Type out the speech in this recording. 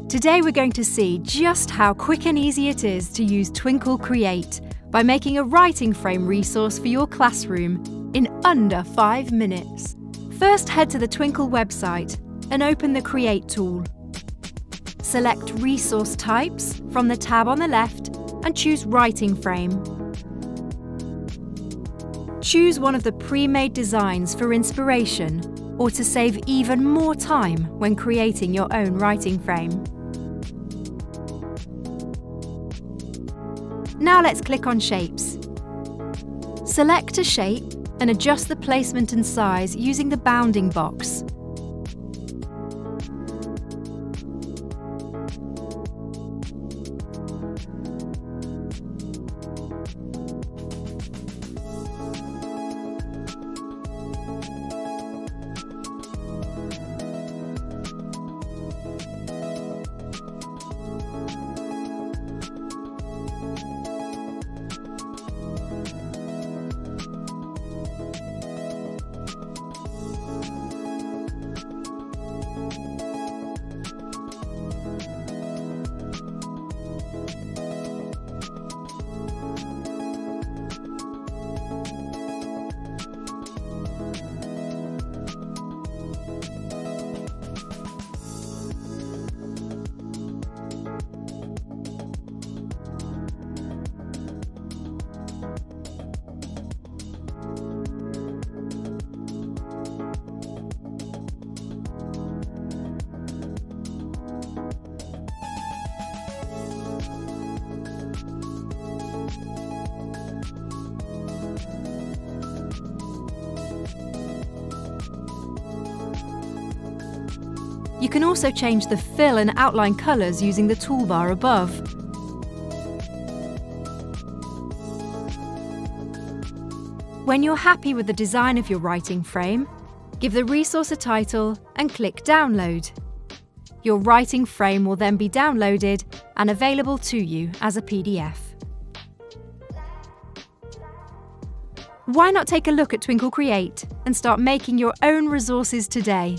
Today we're going to see just how quick and easy it is to use Twinkl Create by making a writing frame resource for your classroom in under 5 minutes. First, head to the Twinkl website and open the Create tool. Select Resource Types from the tab on the left and choose Writing Frame. Choose one of the pre-made designs for inspiration or to save even more time when creating your own writing frame. Now let's click on Shapes. Select a shape and adjust the placement and size using the bounding box. You can also change the fill and outline colours using the toolbar above. When you're happy with the design of your writing frame, give the resource a title and click Download. Your writing frame will then be downloaded and available to you as a PDF. Why not take a look at Twinkl Create and start making your own resources today?